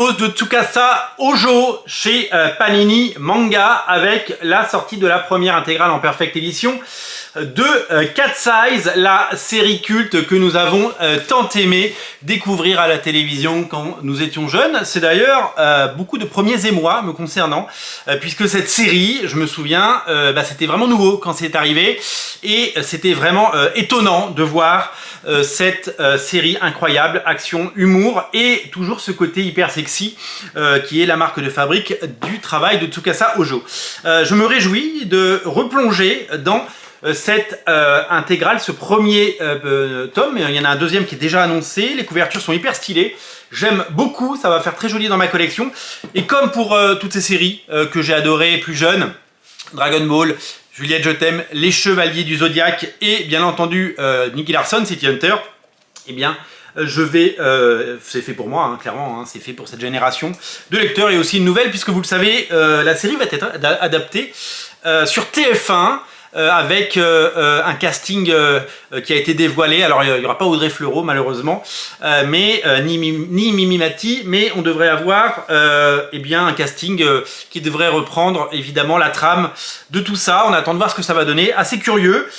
De Tsukasa Ojo chez Panini Manga avec la sortie de la première intégrale en Perfect Edition de Cat Size, la série culte que nous avons tant aimé découvrir à la télévision quand nous étions jeunes. C'est d'ailleurs beaucoup de premiers émois me concernant, puisque cette série, je me souviens, c'était vraiment nouveau quand c'est arrivé et c'était vraiment étonnant de voir cette série incroyable, action, humour et toujours ce côté hyper sexy qui est la marque de fabrique du travail de Tsukasa Ojo. Je me réjouis de replonger dans cette intégrale, ce premier tome. Il y en a un deuxième qui est déjà annoncé, les couvertures sont hyper stylées, j'aime beaucoup, ça va faire très joli dans ma collection. Et comme pour toutes ces séries que j'ai adorées plus jeune, Dragon Ball, Juliette je t'aime, Les Chevaliers du Zodiaque et bien entendu Nicky Larson, City Hunter, eh bien je vais, c'est fait pour moi, hein, clairement, hein, c'est fait pour cette génération de lecteurs. Et aussi une nouvelle, puisque vous le savez, la série va être adaptée sur TF1, avec un casting qui a été dévoilé. Alors il n'y aura pas Audrey Fleurot malheureusement, mais ni Mimi Mati, mais on devrait avoir eh bien un casting qui devrait reprendre évidemment la trame de tout ça. On attend de voir ce que ça va donner, assez curieux.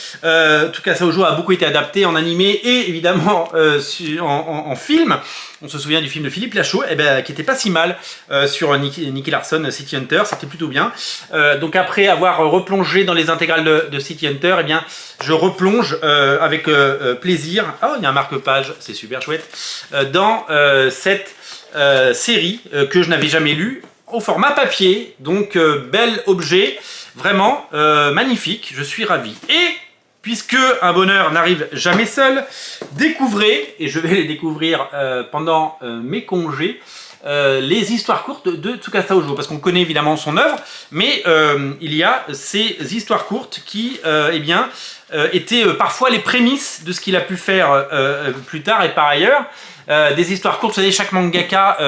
Tsukasa Ojo a beaucoup été adapté en animé et évidemment en film. On se souvient du film de Philippe Lachaud, qui était pas si mal sur Nicky Larson, City Hunter, c'était plutôt bien. Donc après avoir replongé dans les intégrales de City Hunter, eh bien, je replonge avec plaisir. Oh, il y a un marque-page, c'est super chouette. Dans cette série que je n'avais jamais lue, au format papier. Donc bel objet, vraiment magnifique, je suis ravi. Et puisque un bonheur n'arrive jamais seul, découvrez, et je vais les découvrir pendant mes congés, les histoires courtes de Tsukasa Ojo, parce qu'on connaît évidemment son œuvre, mais il y a ces histoires courtes qui étaient parfois les prémices de ce qu'il a pu faire plus tard et par ailleurs. Des histoires courtes, vous savez, chaque mangaka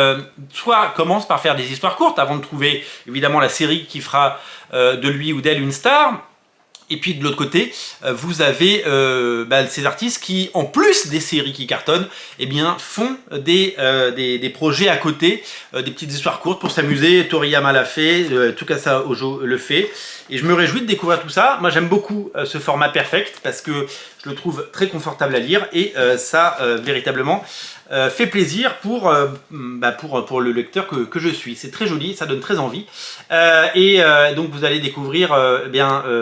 soit commence par faire des histoires courtes avant de trouver évidemment la série qui fera de lui ou d'elle une star. Et puis de l'autre côté, vous avez ces artistes qui, en plus des séries qui cartonnent, eh bien, font des projets à côté, des petites histoires courtes pour s'amuser. Toriyama l'a fait, Tsukasa Ojo le fait. Et je me réjouis de découvrir tout ça. Moi j'aime beaucoup ce format Perfect parce que je le trouve très confortable à lire et ça véritablement fait plaisir pour le lecteur que je suis. C'est très joli, ça donne très envie. Donc vous allez découvrir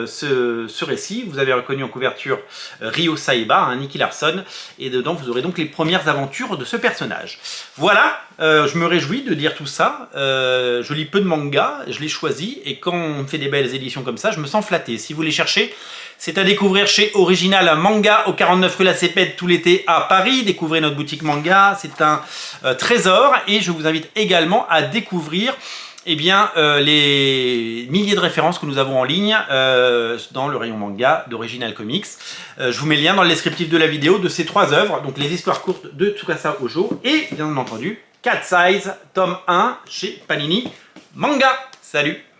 ce récit. Vous avez reconnu en couverture Ryo Saiba, Nicky Larson, et dedans vous aurez donc les premières aventures de ce personnage. Voilà, je me réjouis de lire tout ça. Je lis peu de mangas, je les choisis, et quand on fait des belles éditions comme ça, je me sens flatté. Si vous les cherchez, c'est à découvrir chez Original Manga au 49 rue La Cépède tout l'été à Paris. Découvrez notre boutique manga, c'est un trésor. Et je vous invite également à découvrir les milliers de références que nous avons en ligne dans le rayon manga d'Original Comics. Je vous mets le lien dans le descriptif de la vidéo de ces trois œuvres, donc les histoires courtes de Tsukasa Ojo et bien entendu Cat Size, tome 1 chez Panini Manga. Salut!